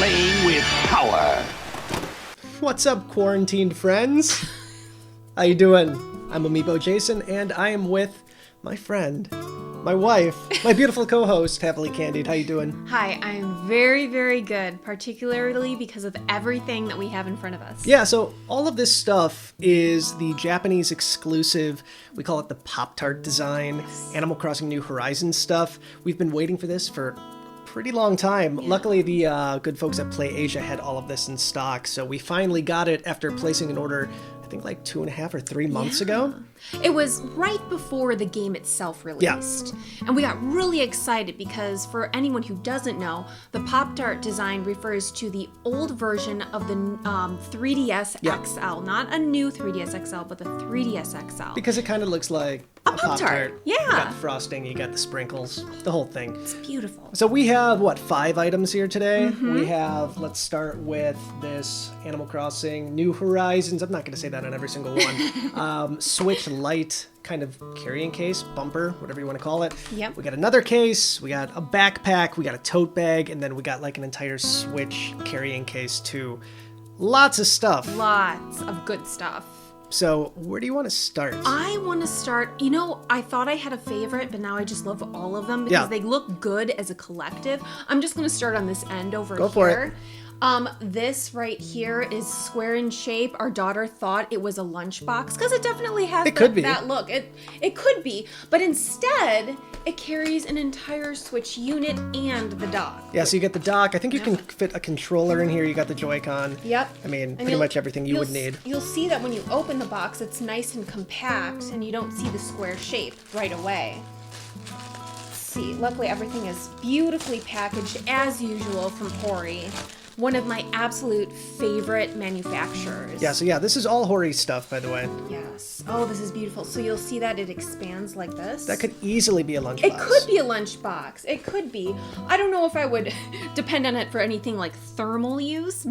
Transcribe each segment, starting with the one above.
playing with power. What's up, quarantined friends? How you doing? I'm Amiibo Jason, and I am with my friend, my wife, my beautiful co-host, Heavily Candied. How you doing? Hi, I'm very, very good, particularly because of everything that we have in front of us. Yeah, so all of this stuff is the Japanese exclusive, we call it the Pop-Tart design, Animal Crossing New Horizons stuff. We've been waiting for this for pretty long time. Yeah. Luckily, the good folks at Play Asia had all of this in stock, so we finally got it after placing an order, I think like 2.5 or 3 months ago. It was right before the game itself released. Yeah. And we got really excited because for anyone who doesn't know, the Pop-Tart design refers to the old version of the 3DS XL. Not a new 3DS XL, but the 3DS XL. Because it kind of looks like a Pop-Tart. Yeah. You got the frosting, you got the sprinkles, the whole thing. It's beautiful. So we have, 5 items here today? Mm-hmm. We have, let's start with this Animal Crossing New Horizons. I'm not going to say that on every single one. Switch Lite kind of carrying case, bumper, whatever you want to call it. Yep. We got another case, we got a backpack, we got a tote bag, and then we got like an entire Switch carrying case too. Lots of stuff. Lots of good stuff. So where do you want to start? I want to start, I thought I had a favorite, but now I just love all of them because they look good as a collective. I'm just going to start on this end over here. Go for it. This right here is square in shape. Our daughter thought it was a lunchbox because it definitely has that look. It could be, but instead it carries an entire Switch unit and the dock. Yeah, so you get the dock. I think you can fit a controller in here. You got the Joy-Con. Yep. I mean, pretty much everything you would need. You'll see that when you open the box, it's nice and compact, and you don't see the square shape right away. See, luckily everything is beautifully packaged as usual from Hori. One of my absolute favorite manufacturers. Yeah, so this is all Hori stuff, by the way. Yes. Oh, this is beautiful. So you'll see that it expands like this. That could easily be a lunchbox. It could be a lunchbox. It could be. I don't know if I would depend on it for anything like thermal use,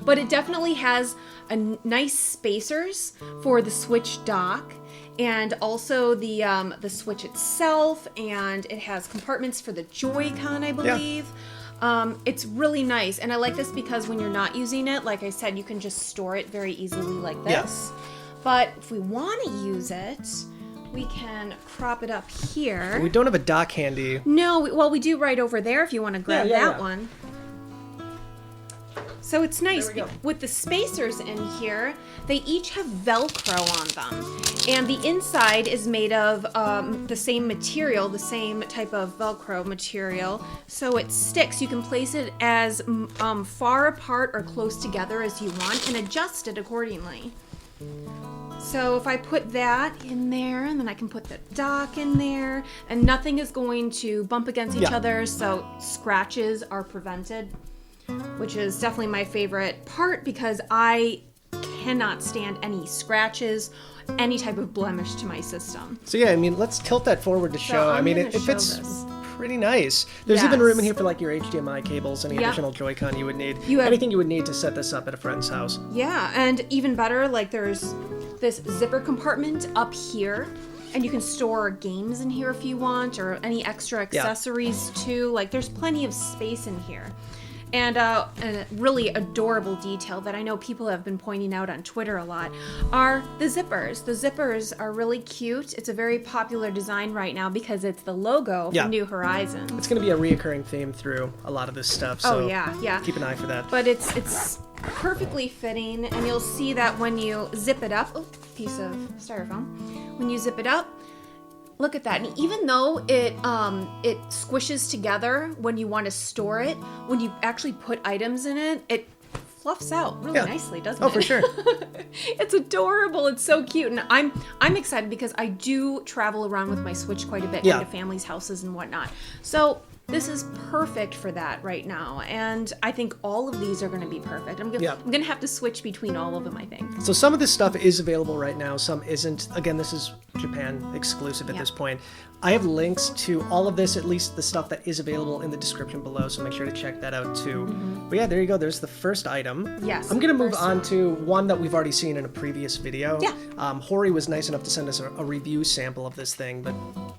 but it definitely has a nice spacers for the Switch dock. And also the Switch itself, and it has compartments for the Joy-Con, I believe. Yeah. It's really nice, and I like this because when you're not using it, like I said, you can just store it very easily like this. Yeah. But if we want to use it, we can prop it up here. We don't have a dock handy. No, we do right over there if you want to grab that one. So it's nice with the spacers in here. They each have Velcro on them, and the inside is made of the same material, the same type of Velcro material, so it sticks. You can place it as far apart or close together as you want and adjust it accordingly. So if I put that in there, and then I can put the dock in there, and nothing is going to bump against each other, so scratches are prevented. Which is definitely my favorite part because I cannot stand any scratches, any type of blemish to my system. So let's tilt that forward to show. It fits pretty nice. There's even room in here for like your HDMI cables, any additional Joy-Con you would need. Anything you would need to set this up at a friend's house. Yeah, and even better, like there's this zipper compartment up here. And you can store games in here if you want, or any extra accessories too. Like there's plenty of space in here. And a really adorable detail that I know people have been pointing out on Twitter a lot are the zippers. The zippers are really cute. It's a very popular design right now because it's the logo from New Horizons. It's going to be a reoccurring theme through a lot of this stuff, so keep an eye for that. But it's perfectly fitting, and you'll see that when you zip it up, piece of styrofoam, when you zip it up, look at that. And even though it squishes together when you want to store it, when you actually put items in it, it fluffs out really nicely, doesn't it? Oh, for sure. It's adorable. It's so cute. And I'm excited because I do travel around with my Switch quite a bit, going to families' houses and whatnot. So this is perfect for that right now, and I think all of these are going to be perfect. I'm gonna have to switch between all of them, I think. So some of this stuff is available right now, some isn't. Again, this is Japan exclusive at this point. I have links to all of this, at least the stuff that is available, in the description below, so make sure to check that out too. Mm-hmm. But there you go. There's the first item. Yes. I'm going to move on to one that we've already seen in a previous video. Yeah. Hori was nice enough to send us a review sample of this thing, but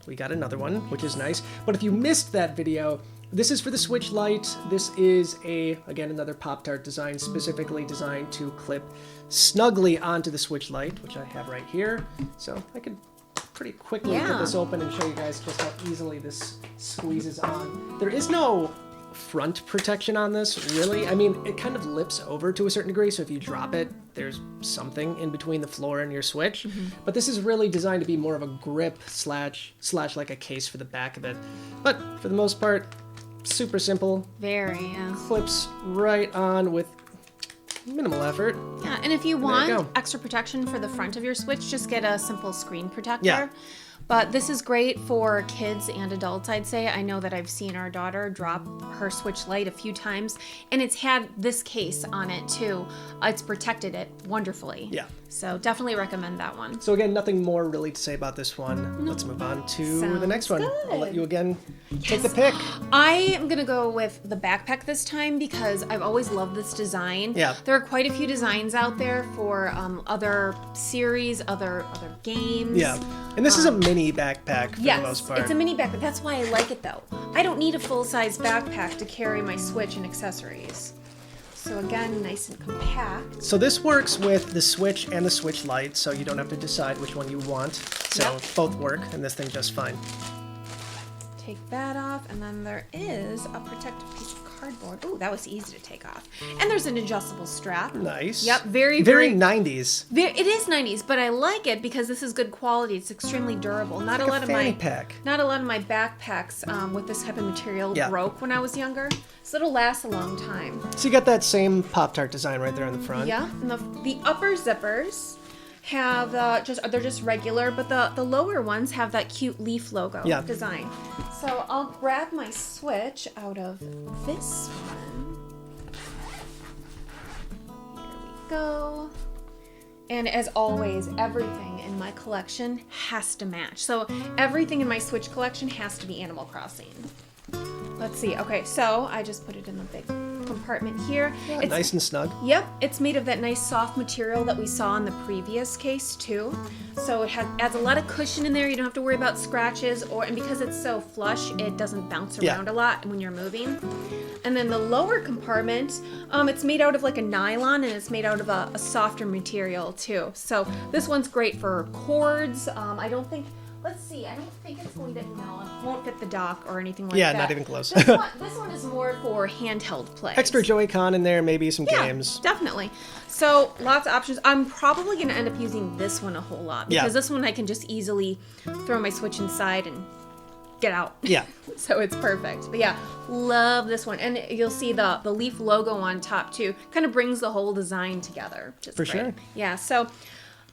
we got another one, which is nice. But if you missed that video, This is for the Switch Lite. This is again, another Pop-Tart design, specifically designed to clip snugly onto the Switch Lite, which I have right here. So I could pretty quickly get this open and show you guys just how easily this squeezes on. There is no front protection on this, really. I mean, it kind of lips over to a certain degree, so if you drop it, there's something in between the floor and your Switch. But this is really designed to be more of a grip slash like a case for the back of it. But for the most part, super simple. Very, yeah. Clips right on with minimal effort. Yeah, and if you want extra protection for the front of your Switch, just get a simple screen protector. Yeah. But this is great for kids and adults, I'd say. I know that I've seen our daughter drop her Switch Lite a few times, and it's had this case on it too. It's protected it wonderfully. Yeah. So definitely recommend that one. So again, nothing more really to say about this one. Let's move on to the next one. Good. I'll let you again take the pick. I am going to go with the backpack this time because I've always loved this design. Yeah. There are quite a few designs out there for other series, other games. Yeah. And this is a mini backpack for the most part. It's a mini backpack. That's why I like it though. I don't need a full-size backpack to carry my Switch and accessories. So again, nice and compact. So this works with the Switch and the Switch Lite, so you don't have to decide which one you want. So both work, and this thing just fine. Take that off, and then there is a protective piece of cardboard. Ooh, that was easy to take off. And there's an adjustable strap. Nice. Yep, very 90s. It is 90s, but I like it because this is good quality. It's extremely durable. Not a lot of my backpacks with this type of material broke when I was younger, so it'll last a long time. So you got that same Pop-Tart design right there in the front. Yeah, and the upper zippers have they're just regular, but the lower ones have that cute leaf logo design. So I'll grab my Switch out of this one. Here we go. And as always, everything in my collection has to match. So everything in my Switch collection has to be Animal Crossing. Let's see. Okay, so I just put it in the big compartment here. Yeah, it's nice and snug. Yep, it's made of that nice soft material that we saw in the previous case too. So it adds a lot of cushion in there. You don't have to worry about scratches, and because it's so flush, it doesn't bounce around a lot when you're moving. And then the lower compartment, it's made out of like a nylon, and it's made out of a softer material too. So this one's great for cords. Let's see, I don't think it's going to, no, it won't fit the dock or anything like that. Yeah, not even close. This one is more for handheld play. Extra Joy-Con in there, maybe some games. Definitely. So lots of options. I'm probably going to end up using this one a whole lot because this one I can just easily throw my Switch inside and get out. Yeah. So it's perfect. But yeah, love this one. And you'll see the leaf logo on top too. Kind of brings the whole design together. For sure. Yeah, so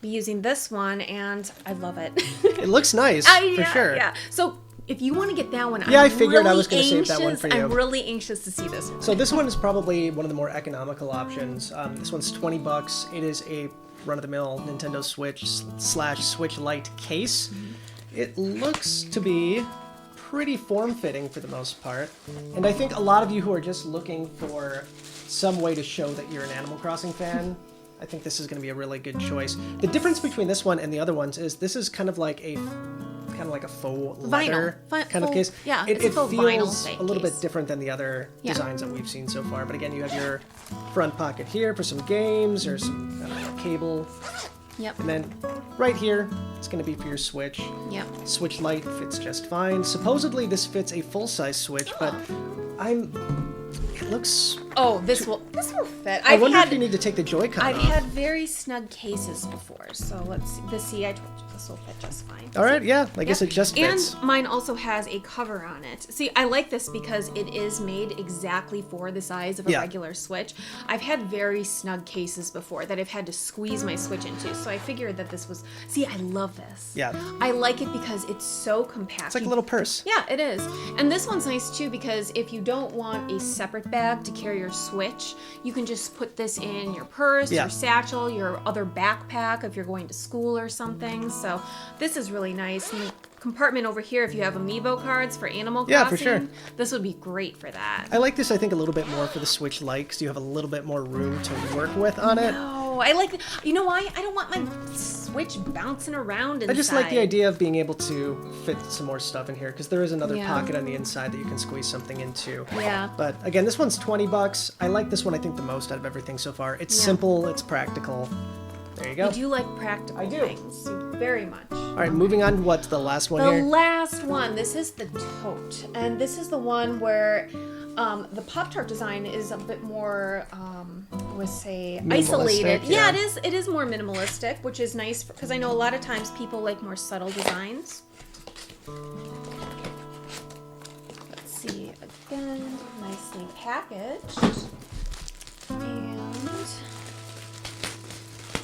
be using this one, and I love it. It looks nice, for sure. Yeah. So if you want to get that one, I figured I was going to save that one for you. I'm really anxious to see this one. So this one is probably one of the more economical options. This one's $20. It is a run-of-the-mill Nintendo Switch / Switch Lite case. It looks to be pretty form-fitting for the most part. And I think a lot of you who are just looking for some way to show that you're an Animal Crossing fan, I think this is going to be a really good choice. The difference between this one and the other ones is this is kind of like a faux leather kind of case. Yeah, it feels a little bit different than the other designs that we've seen so far. But again, you have your front pocket here for some games or some cable. Yep. And then right here, it's going to be for your Switch. Yep. Switch Lite fits just fine. Supposedly this fits a full-size Switch, but it looks... Oh, this will fit. I wonder if you need to take the Joy-Con I've off. had very snug cases before, so let's see. I told you this will fit just fine. All right, yeah, I guess it just fits. And mine also has a cover on it. See, I like this because it is made exactly for the size of a regular Switch. I've had very snug cases before that I've had to squeeze my Switch into, so I figured that this was... See, I love this. Yeah. I like it because it's so compact. It's like a little purse. Yeah, it is. And this one's nice too because if you don't want a separate bag to carry your Switch, you can just put this in your purse, your satchel, your other backpack if you're going to school or something. So this is really nice. And the compartment over here, if you have Amiibo cards for Animal Crossing, for sure. This would be great for that. I like this, I think, a little bit more for the Switch Lite because you have a little bit more room to work with on it. No, I like, you know why? I don't want my Switch bouncing around inside. I just like the idea of being able to fit some more stuff in here because there is another pocket on the inside that you can squeeze something into. Yeah. But again, this one's $20. I like this one, I think, the most out of everything so far. It's simple, it's practical. There you go. I do like practical things very much. All right, moving on to what's the last one here? The last one. This is the Tote, and this is the one where the Pop-Tart design is a bit more, I would say, isolated. Yeah, it is. It is more minimalistic, which is nice because I know a lot of times people like more subtle designs. Let's see again, nicely packaged, and.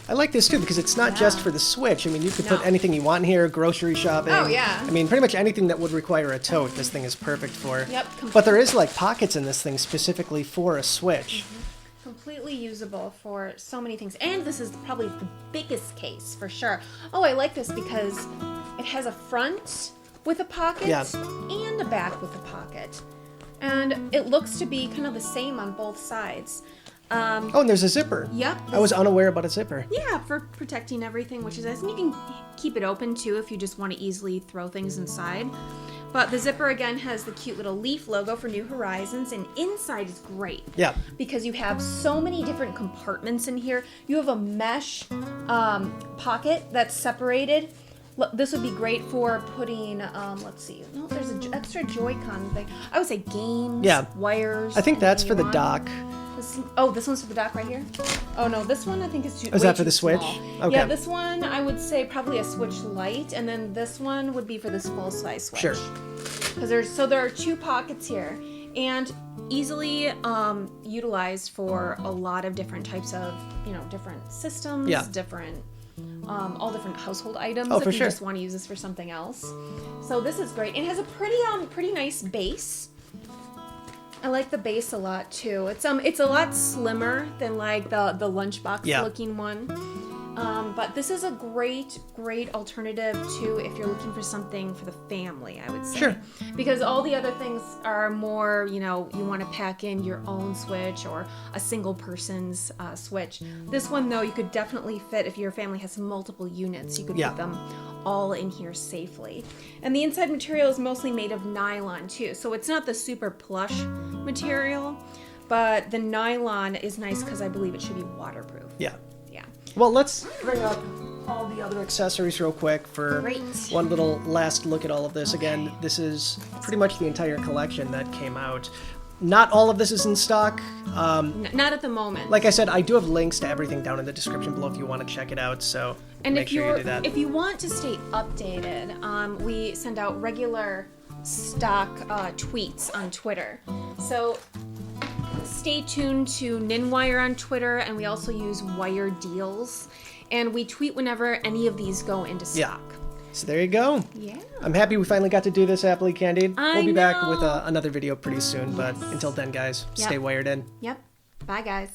I like this too because it's not just for the Switch. I mean, you could put anything you want in here, grocery shopping. Oh, yeah. I mean, pretty much anything that would require a tote, this thing is perfect for. Yep. But there is like pockets in this thing specifically for a Switch. Completely usable for so many things. And this is probably the biggest case for sure. Oh, I like this because it has a front with a pocket and a back with a pocket. And it looks to be kind of the same on both sides. Oh, and there's a zipper. Yep. I was unaware about a zipper. Yeah, for protecting everything, which is nice. And you can keep it open too if you just want to easily throw things inside. But the zipper again has the cute little leaf logo for New Horizons, and inside is great. Yeah. Because you have so many different compartments in here. You have a mesh pocket that's separated. This would be great for putting, let's see, no, there's an extra Joy-Con thing. I would say games, wires. I think that's for the dock. This one's for the dock right here? Oh no, this one I think is too Is that for the Switch? Okay. Yeah, this one I would say probably a Switch Lite, and then this one would be for this full-size Switch. Sure. Because there are two pockets here, and easily utilized for a lot of different types of, different systems, different all different household items if you just want to use this for something else. So this is great. It has a pretty nice base. I like the base a lot too. It's a lot slimmer than like the lunchbox looking one. But this is a great alternative to if you're looking for something for the family, I would say. Sure. Because all the other things are more, you want to pack in your own Switch or a single person's Switch. This one, though, you could definitely fit if your family has multiple units. You could put them all in here safely. And the inside material is mostly made of nylon, too. So it's not the super plush material, but the nylon is nice because I believe it should be waterproof. Yeah. Well, let's bring up all the other accessories real quick for one little last look at all of this. Again, this is pretty much the entire collection that came out. Not all of this is in stock. Not at the moment. Like I said, I do have links to everything down in the description below if you want to check it out, so make sure you do that. If you want to stay updated, we send out regular stock tweets on Twitter. So stay tuned to NINWIRE on Twitter, and we also use Wire Deals, and we tweet whenever any of these go into stock. So there you go. Yeah. I'm happy we finally got to do this, Happily Candied. We'll be back with another video pretty soon, but until then, guys, stay wired in. Yep. Bye, guys.